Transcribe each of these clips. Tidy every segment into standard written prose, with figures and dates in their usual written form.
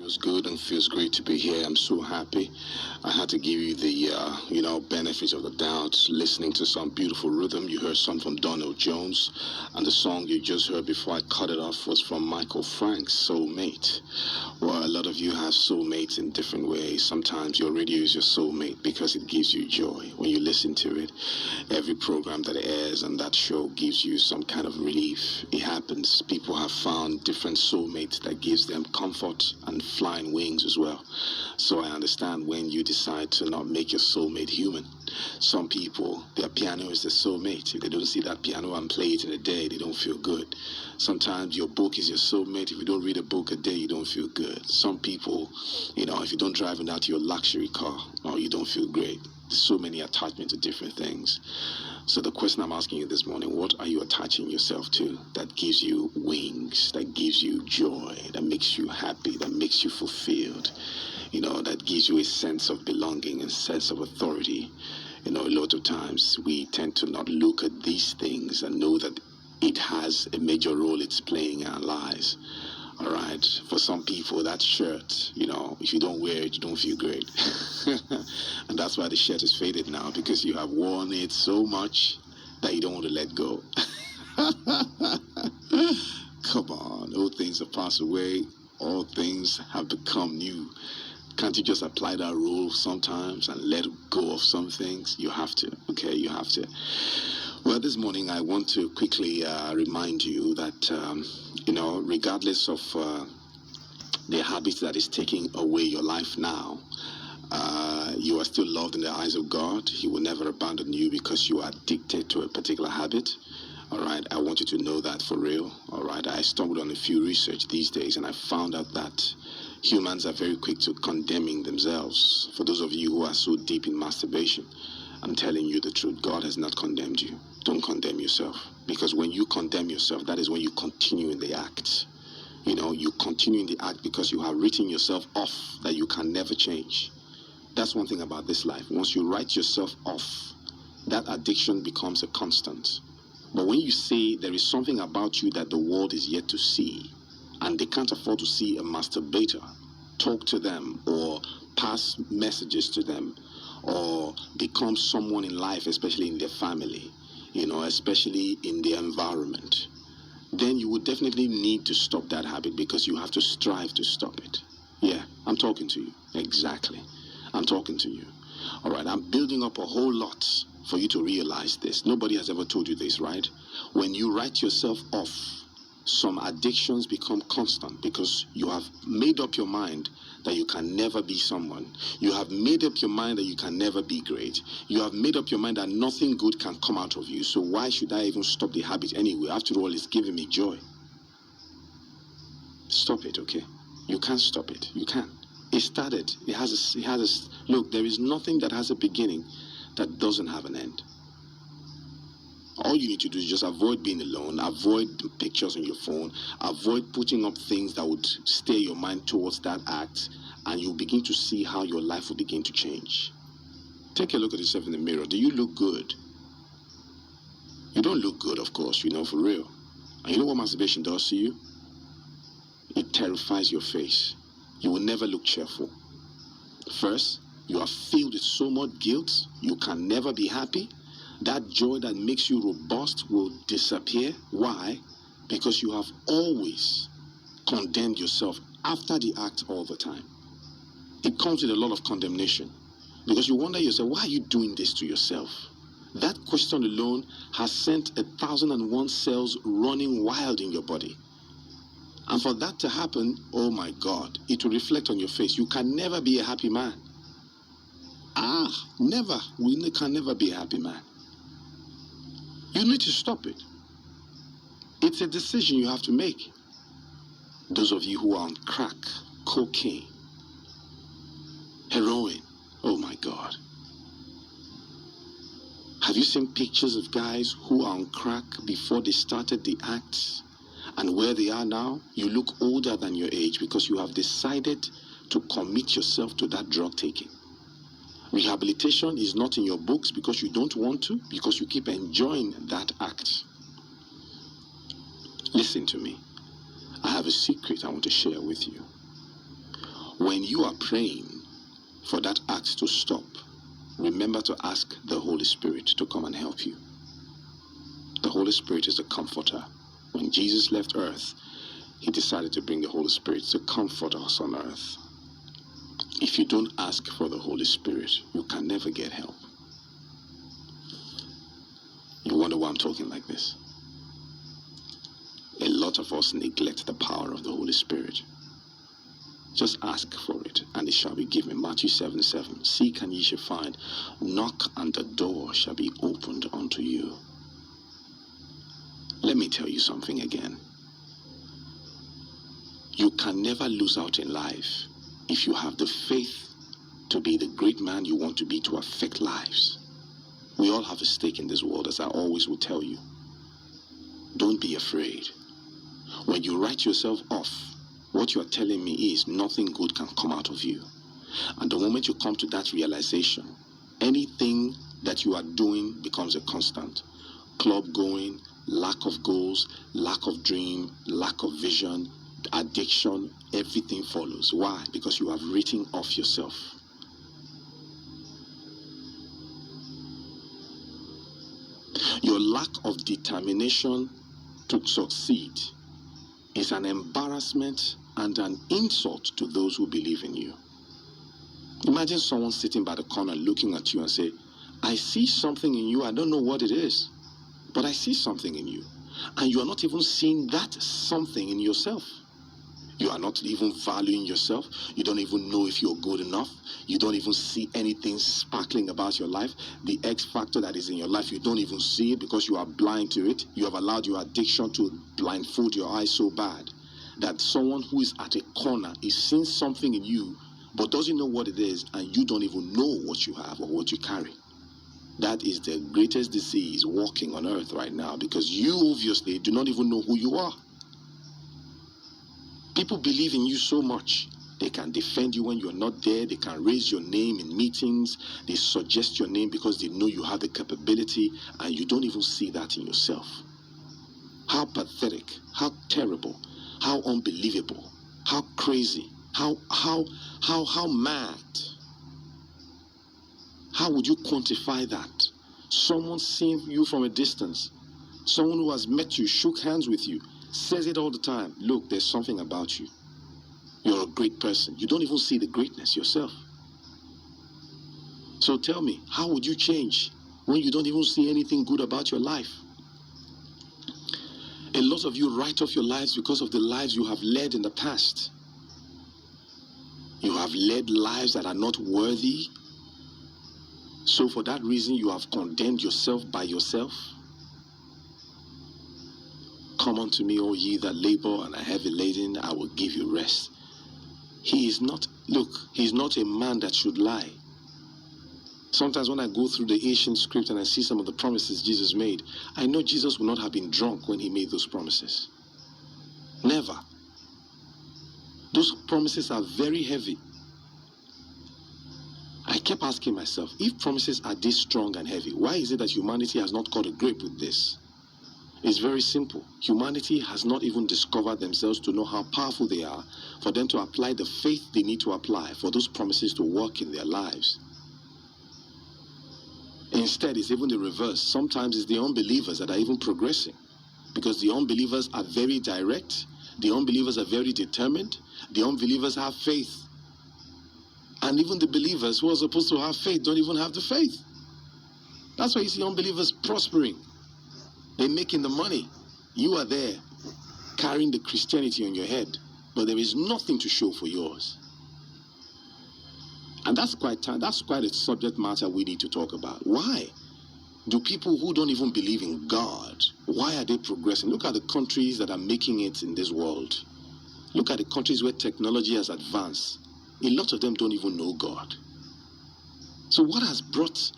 Feels good and feels great to be here. I'm so happy. I had to give you the, benefits of the doubt. Listening to some beautiful rhythm. You heard some from Donald Jones, and the song you just heard before I cut it off was from Michael Frank's Soulmate. Well, a lot of you have soulmates in different ways. Sometimes your radio is your soulmate because it gives you joy when you listen to it. Every program that airs on that show gives you some kind of relief. It happens. People have found different soulmates that gives them comfort and flying wings as well. So I understand when you decide to not make your soulmate human. Some people, their piano is their soulmate. If they don't see that piano and play it in a day, they don't feel good. Sometimes your book is your soulmate. If you don't read a book a day, you don't feel good. Some people, if you don't drive out your luxury car, you don't feel great. There's so many attachments to different things. So the question I'm asking you this morning, what are you attaching yourself to that gives you wings, that gives you joy, that makes you happy, that makes you fulfilled, that gives you a sense of belonging and sense of authority? A lot of times we tend to not look at these things and know that it has a major role it's playing in our lives. All right. For some people, that shirt, if you don't wear it, you don't feel great. And that's why the shirt is faded now, because you have worn it so much that you don't want to let go. Come on. All things have passed away. All things have become new. Can't you just apply that rule sometimes and let go of some things? You have to. Okay, you have to. Well, this morning I want to quickly remind you that, regardless of the habits that is taking away your life now, you are still loved in the eyes of God. He will never abandon you because you are addicted to a particular habit. All right, I want you to know that for real. All right, I stumbled on a few research these days and I found out that humans are very quick to condemning themselves. For those of you who are so deep in masturbation, I'm telling you the truth. God has not condemned you. Don't condemn yourself. Because when you condemn yourself, that is when you continue in the act. You continue in the act because you have written yourself off that you can never change. That's one thing about this life. Once you write yourself off, that addiction becomes a constant. But when you say there is something about you that the world is yet to see, and they can't afford to see a masturbator, talk to them or pass messages to them, or become someone in life, especially in their family, especially in their environment, then you would definitely need to stop that habit because you have to strive to stop it. Yeah, I'm talking to you. Exactly. I'm talking to you. All right, I'm building up a whole lot for you to realize this. Nobody has ever told you this, right? When you write yourself off, some addictions become constant because you have made up your mind that you can never be someone. You have made up your mind that you can never be great. You have made up your mind that nothing good can come out of you. So why should I even stop the habit anyway? After all, it's giving me joy. Stop it, okay? You can't stop it. You can't. It started. Look, there is nothing that has a beginning that doesn't have an end. All you need to do is just avoid being alone, avoid pictures on your phone, avoid putting up things that would steer your mind towards that act, and you'll begin to see how your life will begin to change. Take a look at yourself in the mirror. Do you look good? You don't look good, of course, for real. And you know what masturbation does to you? It terrifies your face. You will never look cheerful. First, you are filled with so much guilt, you can never be happy. That joy that makes you robust will disappear. Why? Because you have always condemned yourself after the act all the time. It comes with a lot of condemnation because you wonder yourself, why are you doing this to yourself? That question alone has sent 1,001 cells running wild in your body. And for that to happen, oh my God, it will reflect on your face. You can never be a happy man. Never. We can never be a happy man. You need to stop it. It's a decision you have to make. Those of you who are on crack, cocaine, heroin, oh my God. Have you seen pictures of guys who are on crack before they started the act? And where they are now, you look older than your age because you have decided to commit yourself to that drug taking. Rehabilitation is not in your books because you don't want to, because you keep enjoying that act. Listen to me. I have a secret I want to share with you. When you are praying for that act to stop, remember to ask the Holy Spirit to come and help you. The Holy Spirit is the comforter. When Jesus left earth, he decided to bring the Holy Spirit to comfort us on earth. If you don't ask for the Holy Spirit, you can never get help. You wonder why I'm talking like this? A lot of us neglect the power of the Holy Spirit. Just ask for it, and it shall be given. Matthew 7:7. Seek and ye shall find. Knock, and the door shall be opened unto you. Let me tell you something again. You can never lose out in life if you have the faith to be the great man you want to be, to affect lives. We all have a stake in this world, as I always will tell you. Don't be afraid. When you write yourself off, what you are telling me is nothing good can come out of you. And the moment you come to that realization, anything that you are doing becomes a constant. Club going, lack of goals, lack of dream, lack of vision, addiction, everything follows. Why? Because you have written off yourself. Your lack of determination to succeed is an embarrassment and an insult to those who believe in you. Imagine someone sitting by the corner looking at you and say, I see something in you, I don't know what it is, but I see something in you. And you are not even seeing that something in yourself. You are not even valuing yourself. You don't even know if you're good enough. You don't even see anything sparkling about your life. The X factor that is in your life, you don't even see it because you are blind to it. You have allowed your addiction to blindfold your eyes so bad that someone who is at a corner is seeing something in you but doesn't know what it is, and you don't even know what you have or what you carry. That is the greatest disease walking on earth right now, because you obviously do not even know who you are. People believe in you so much. They can defend you when you're not there. They can raise your name in meetings. They suggest your name because they know you have the capability, and you don't even see that in yourself. How pathetic, how terrible, how unbelievable, how crazy, how mad. How would you quantify that? Someone seeing you from a distance, someone who has met you, shook hands with you, says it all the time. Look, there's something about you. You're a great person. You don't even see the greatness yourself. So tell me, how would you change when you don't even see anything good about your life? A lot of you write off your lives because of the lives you have led in the past. You have led lives that are not worthy. So for that reason, you have condemned yourself by yourself. Come unto me, all ye that labor and are heavy laden, I will give you rest. He's not a man that should lie. Sometimes when I go through the ancient script and I see some of the promises Jesus made, I know Jesus would not have been drunk when he made those promises. Never. Those promises are very heavy. I kept asking myself, if promises are this strong and heavy, why is it that humanity has not caught a grip with this? It's very simple. Humanity has not even discovered themselves to know how powerful they are for them to apply the faith they need to apply for those promises to work in their lives. Instead, it's even the reverse. Sometimes it's the unbelievers that are even progressing, because the unbelievers are very direct. The unbelievers are very determined. The unbelievers have faith. And even the believers who are supposed to have faith don't even have the faith. That's why you see unbelievers prospering. They're making the money. You are there carrying the Christianity on your head, but there is nothing to show for yours. And that's quite a subject matter we need to talk about. Why do people who don't even believe in God, why are they progressing? Look at the countries that are making it in this world. Look at the countries where technology has advanced. A lot of them don't even know God. So what has brought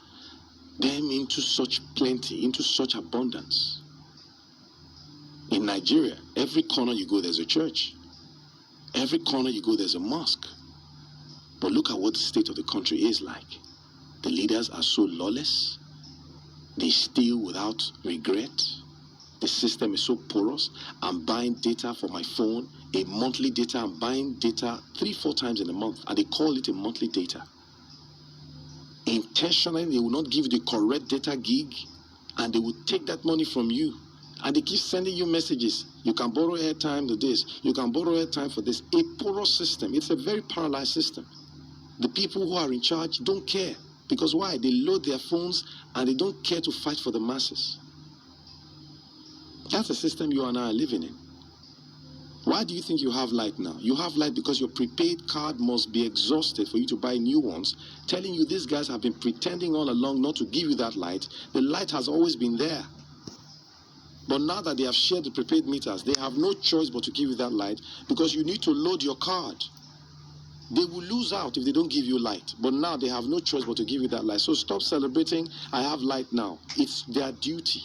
them into such plenty, into such abundance? In Nigeria, every corner you go, there's a church. Every corner you go, there's a mosque. But look at what the state of the country is like. The leaders are so lawless. They steal without regret. The system is so porous. I'm buying data for my phone, a monthly data. I'm buying data 3-4 times in a month, and they call it a monthly data. Intentionally, they will not give you the correct data gig, and they will take that money from you. And they keep sending you messages. You can borrow airtime to this. You can borrow airtime for this. A porous system. It's a very paralyzed system. The people who are in charge don't care. Because why? They load their phones and they don't care to fight for the masses. That's the system you and I are living in. Why do you think you have light now? You have light because your prepaid card must be exhausted for you to buy new ones, telling you these guys have been pretending all along not to give you that light. The light has always been there. But now that they have shared the prepaid meters, they have no choice but to give you that light because you need to load your card. They will lose out if they don't give you light. But now they have no choice but to give you that light. So stop celebrating, I have light now. It's their duty.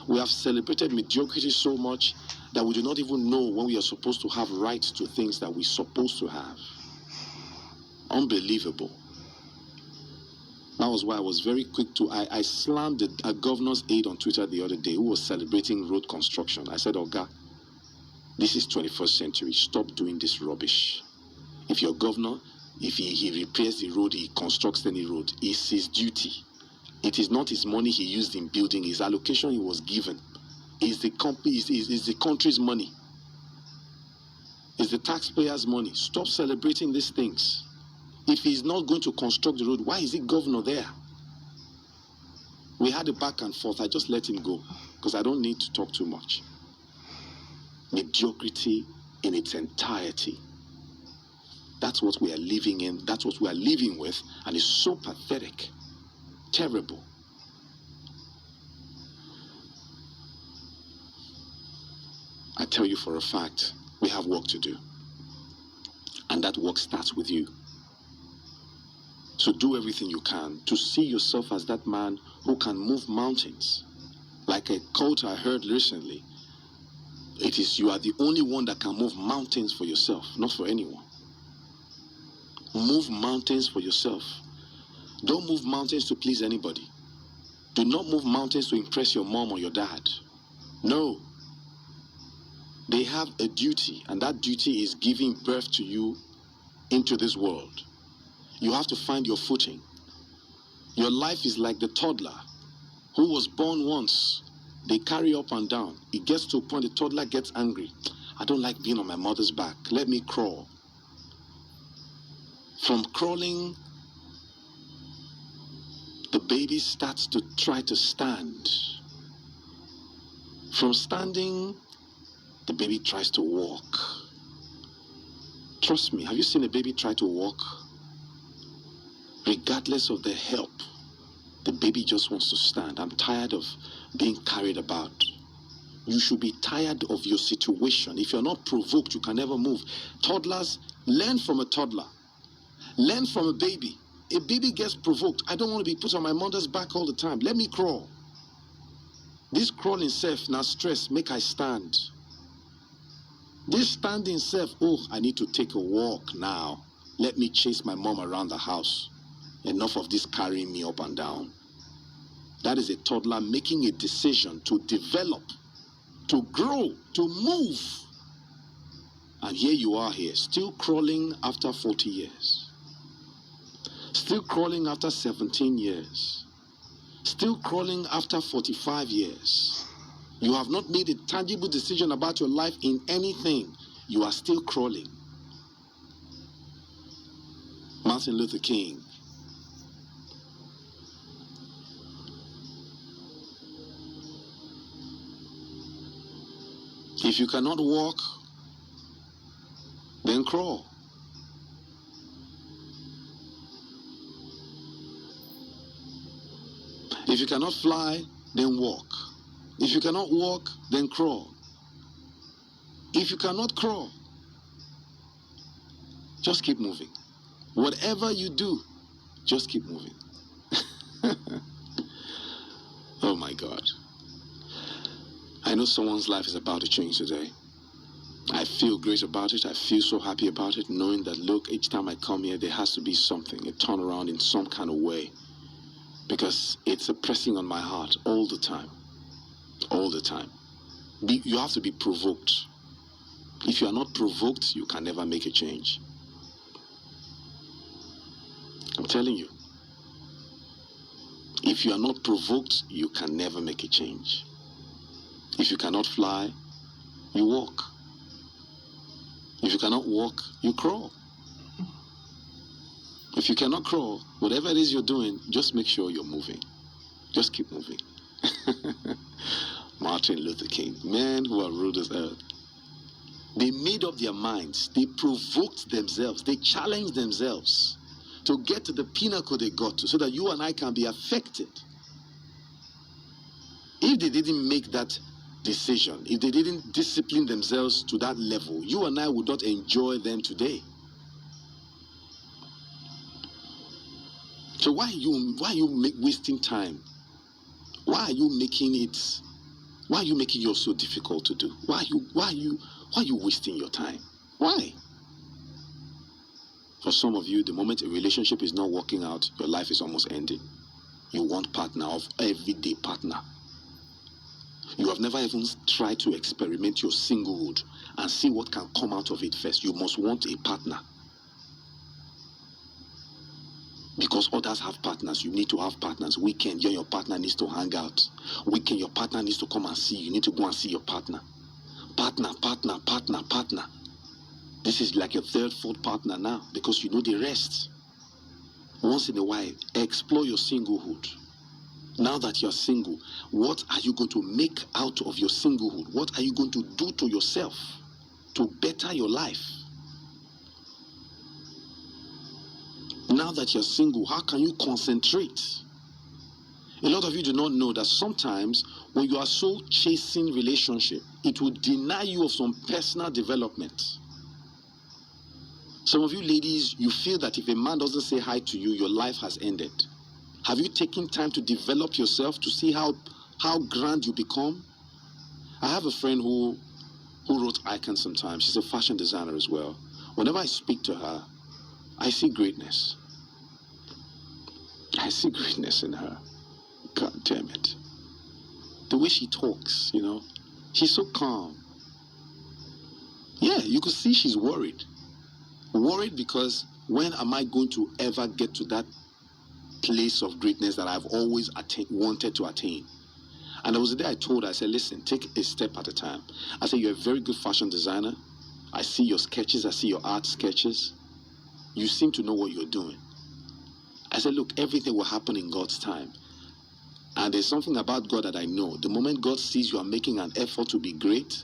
We have celebrated mediocrity so much that we do not even know when we are supposed to have rights to things that we're supposed to have. Unbelievable. That was why I was very quick to, I slammed a governor's aide on Twitter the other day who was celebrating road construction. I said, Oga, this is 21st century. Stop doing this rubbish. If your governor, if he repairs the road, he constructs any road, it's his duty. It is not his money he used in building, his allocation he was given. It's the country's money. It's the taxpayers' money. Stop celebrating these things. If he's not going to construct the road, why is he governor there? We had a back and forth. I just let him go because I don't need to talk too much. Mediocrity in its entirety. That's what we are living in. That's what we are living with. And it's so pathetic. Terrible. I tell you for a fact, we have work to do. And that work starts with you. So do everything you can to see yourself as that man who can move mountains. Like a quote I heard recently, it is you are the only one that can move mountains for yourself, not for anyone. Move mountains for yourself. Don't move mountains to please anybody. Do not move mountains to impress your mom or your dad. No. They have a duty, and that duty is giving birth to you into this world. You have to find your footing. Your life is like the toddler who was born once. They carry up and down. It gets to a point the toddler gets angry. I don't like being on my mother's back. Let me crawl. From crawling, the baby starts to try to stand. From standing, the baby tries to walk. Trust me, have you seen a baby try to walk? Regardless of the help, the baby just wants to stand. I'm tired of being carried about. You should be tired of your situation. If you're not provoked, you can never move. Toddlers, learn from a toddler. Learn from a baby. A baby gets provoked. I don't want to be put on my mother's back all the time. Let me crawl. This crawling self, now stress, make I stand. This standing self, oh, I need to take a walk now. Let me chase my mom around the house. Enough of this carrying me up and down. That is a toddler making a decision to develop, to grow, to move. And here you are here, still crawling after 40 years. Still crawling after 17 years. Still crawling after 45 years. You have not made a tangible decision about your life in anything. You are still crawling. Martin Luther King. If you cannot walk, then crawl. If you cannot fly, then walk. If you cannot walk, then crawl. If you cannot crawl, just keep moving. Whatever you do, just keep moving. Oh my God. I know someone's life is about to change today. I feel great about it. I feel so happy about it, knowing that, look, each time I come here, there has to be something, a turnaround in some kind of way. Because it's a pressing on my heart all the time. all the time. You have to be provoked. If you are not provoked, you can never make a change. I'm telling you. If you are not provoked, you can never make a change. If you cannot fly, you walk. If you cannot walk, you crawl. If you cannot crawl, whatever it is you're doing, just make sure you're moving. Just keep moving. Martin Luther King, men who have ruled this earth. They made up their minds. They provoked themselves. They challenged themselves to get to the pinnacle they got to, so that you and I can be affected. If they didn't make that decision, if they didn't discipline themselves to that level, you and I would not enjoy them today. So why are you wasting time? Why are you making yours so difficult to do? Why are you wasting your time? Why? For some of you, the moment a relationship is not working out, your life is almost ending. You want partner, of everyday partner. You have never even tried to experiment your singlehood and see what can come out of it first. You must want a partner. Because others have partners, you need to have partners. Weekend, you and your partner needs to hang out. Weekend, your partner needs to come and see you. You need to go and see your partner. Partner. This is like your third, fourth partner now, because you know the rest. Once in a while, explore your singlehood. Now that you're single, what are you going to make out of your singlehood? What are you going to do to yourself to better your life? Now that you're single, how can you concentrate? A lot of you do not know that sometimes when you are so chasing relationship, it will deny you of some personal development. Some of you ladies, you feel that if a man doesn't say hi to you, your life has ended. Have you taken time to develop yourself to see how grand you become? I have a friend who wrote Icons sometimes. She's a fashion designer as well. Whenever I speak to her, I see greatness. I see greatness in her. God damn it. The way she talks, she's so calm. Yeah, you could see she's worried. Worried because when am I going to ever get to that place of greatness that I've always wanted to attain? And there was a day I told her, I said, listen, take a step at a time. I said, you're a very good fashion designer. I see your sketches. I see your art sketches. You seem to know what you're doing. I said, look, everything will happen in God's time. And there's something about God that I know. The moment God sees you are making an effort to be great,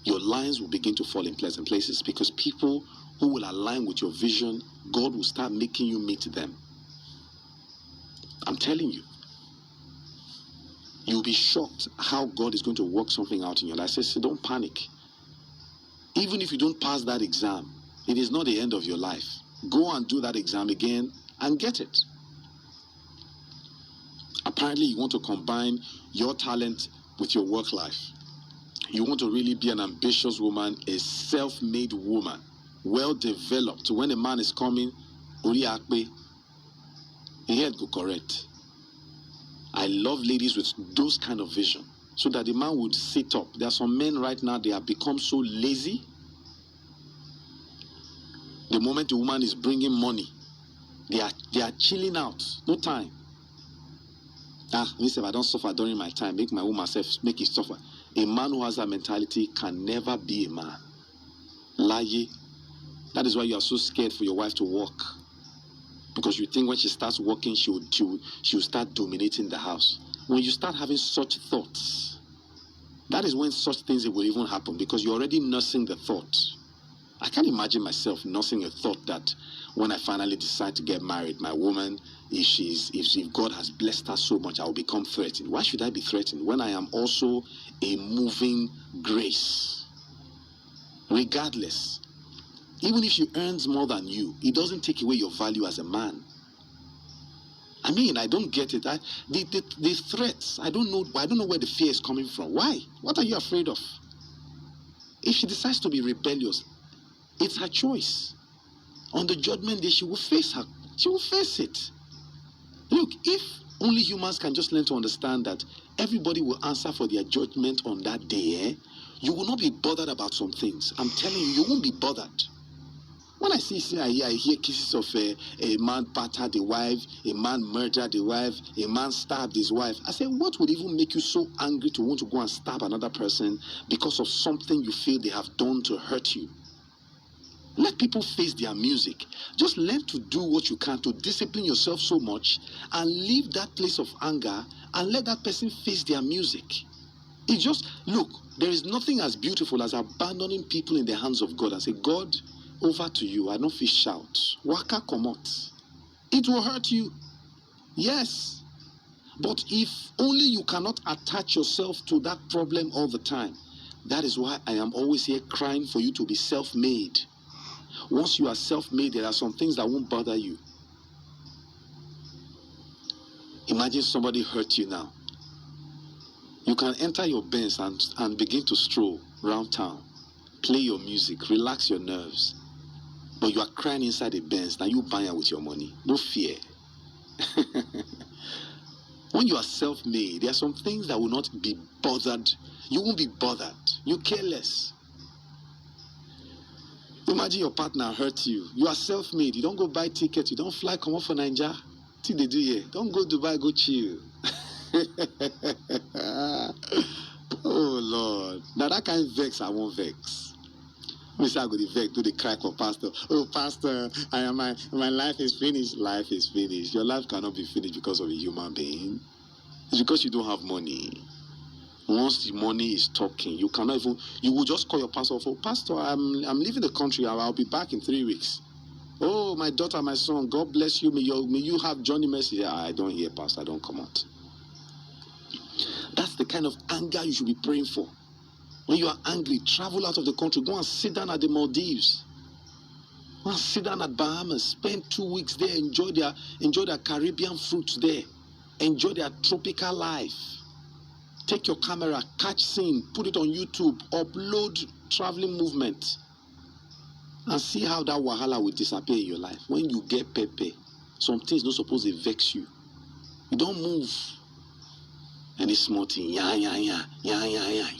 your lines will begin to fall in pleasant places, because people who will align with your vision, God will start making you meet them. I'm telling you. You'll be shocked how God is going to work something out in your life. So don't panic. Even if you don't pass that exam, it is not the end of your life. Go and do that exam again and get it. Apparently, you want to combine your talent with your work life. You want to really be an ambitious woman, a self-made woman, well-developed. So when a man is coming, Uri Akpe, he head go correct. I love ladies with those kind of vision, so that the man would sit up. There are some men right now, they have become so lazy. The moment the woman is bringing money, they are chilling out. No time. If I don't suffer during my time, make my woman self make it suffer. A man who has that mentality can never be a man. Lie. That is why you are so scared for your wife to work. Because you think when she starts working, she will start dominating the house. When you start having such thoughts, that is when such things will even happen, because you're already nursing the thought. I can't imagine myself nursing a thought that when I finally decide to get married, my woman, if God has blessed her so much, I will become threatened. Why should I be threatened when I am also a moving grace? Regardless, even if she earns more than you, it doesn't take away your value as a man. I mean, I don't get it. The threats, I don't know where the fear is coming from. Why? What are you afraid of? If she decides to be rebellious, it's her choice. On the judgment day, she will face it. Look, if only humans can just learn to understand that everybody will answer for their judgment on that day. You will not be bothered about some things. I'm telling you, you won't be bothered. When I hear cases of a man battered the wife, a man murdered the wife, a man stabbed his wife, I say, what would even make you so angry to want to go and stab another person because of something you feel they have done to hurt you? Let people face their music. Just learn to do what you can to discipline yourself so much and leave that place of anger and let that person face their music. It's just, look, there is nothing as beautiful as abandoning people in the hands of God and say, God, over to you. I don't feel shout. Waka komot. It will hurt you. Yes. But if only you cannot attach yourself to that problem all the time, that is why I am always here crying for you to be self-made. Once you are self-made, there are some things that won't bother you. Imagine somebody hurt you now. You can enter your Benz and begin to stroll around town. Play your music, relax your nerves. But you are crying inside the Benz. Now you buy it with your money. No fear. When you are self-made, there are some things that will not be bothered. You won't be bothered. You care less. Imagine your partner hurt you. You are self-made. You don't go buy tickets. You don't fly, come off for Nigeria. See they do here. Don't go Dubai, go chill. Oh Lord. Now that kind of vex, I won't vex. Me say I go the vex, do the cry for pastor. Oh pastor, my life is finished. Life is finished. Your life cannot be finished because of a human being. It's because you don't have money. Once the money is talking, you cannot even. You will just call your pastor. Oh pastor, I'm leaving the country. I'll be back in 3 weeks. Oh my daughter, my son, God bless you. May you have Johnny Mercy. Yeah, I don't hear pastor. I don't come out. That's the kind of anger you should be praying for. When you are angry, travel out of the country. Go and sit down at the Maldives. Go and sit down at Bahamas. Spend 2 weeks there. Enjoy their Caribbean fruits there. Enjoy their tropical life. Take your camera, catch scene, put it on YouTube, upload traveling movement, and see how that wahala will disappear in your life. When you get pepe, some things not supposed to vex you. You don't move. Any small thing, you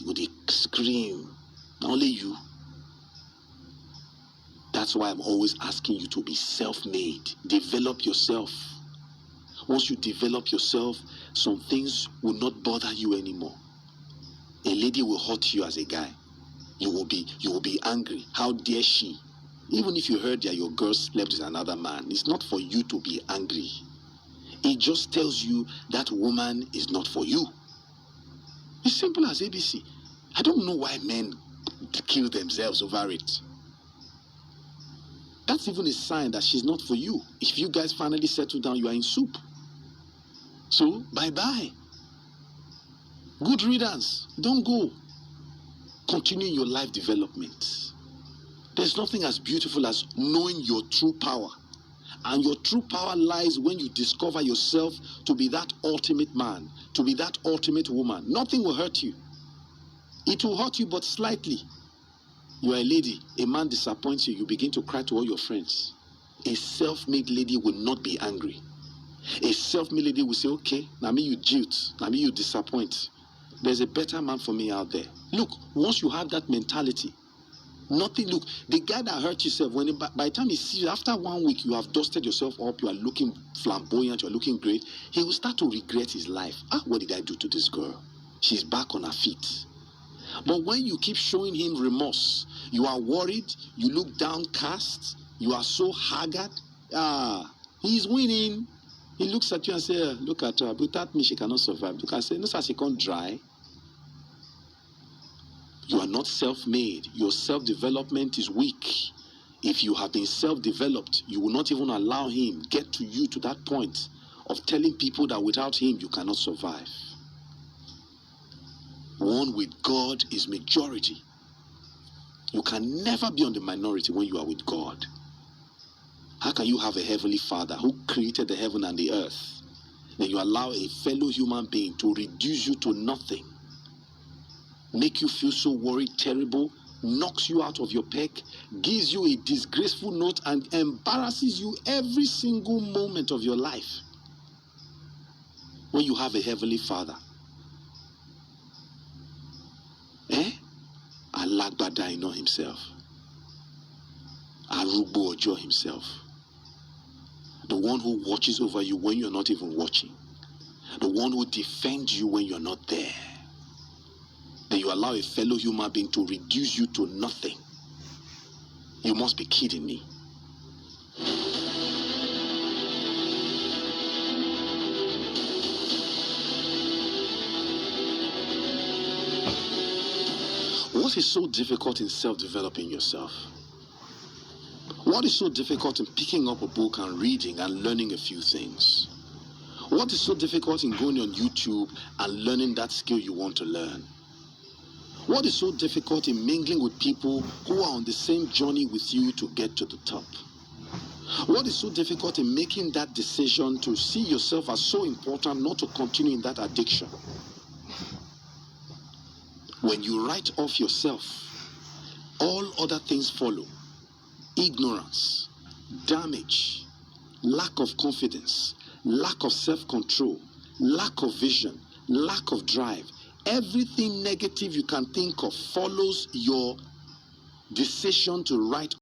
go dey scream. Not only you. That's why I'm always asking you to be self-made. Develop yourself. Once you develop yourself, some things will not bother you anymore. A lady will hurt you as a guy. You will be angry. How dare she? Even if you heard that your girl slept with another man, it's not for you to be angry. It just tells you that woman is not for you. It's simple as ABC. I don't know why men kill themselves over it. That's even a sign that she's not for you. If you guys finally settle down, you are in soup. So, bye-bye. Good riddance. Don't go. Continue your life development. There's nothing as beautiful as knowing your true power. And your true power lies when you discover yourself to be that ultimate man, to be that ultimate woman. Nothing will hurt you. It will hurt you, but slightly. You are a lady, a man disappoints you, you begin to cry to all your friends. A self-made lady will not be angry. A self-made lady will say, okay, now me you jilt, now me you disappoint. There's a better man for me out there. Look, once you have that mentality, nothing, look, the guy that hurt yourself, by the time he sees you, after 1 week, you have dusted yourself up, you are looking flamboyant, you are looking great, he will start to regret his life. What did I do to this girl? She's back on her feet. But when you keep showing him remorse, you are worried, you look downcast, you are so haggard, he's winning. He looks at you and says, look at her, without me she cannot survive. Look and say, no, sir, she can't dry. You are not self-made. Your self-development is weak. If you have been self-developed, you will not even allow him get to you to that point of telling people that without him you cannot survive. One with God is majority. You can never be on the minority when you are with God. How can you have a heavenly Father who created the heaven and the earth, then you allow a fellow human being to reduce you to nothing, make you feel so worried, terrible, knocks you out of your peg, gives you a disgraceful note, and embarrasses you every single moment of your life? when you have a heavenly Father? Alagbada Ino himself. Arugbo Ojo himself. The one who watches over you when you're not even watching. The one who defends you when you're not there. Then you allow a fellow human being to reduce you to nothing. You must be kidding me. What is so difficult in self-developing yourself? What is so difficult in picking up a book and reading and learning a few things? What is so difficult in going on YouTube and learning that skill you want to learn? What is so difficult in mingling with people who are on the same journey with you to get to the top? What is so difficult in making that decision to see yourself as so important not to continue in that addiction? When you write off yourself, all other things follow. Ignorance, damage, lack of confidence, lack of self-control, lack of vision, lack of drive. Everything negative you can think of follows your decision to write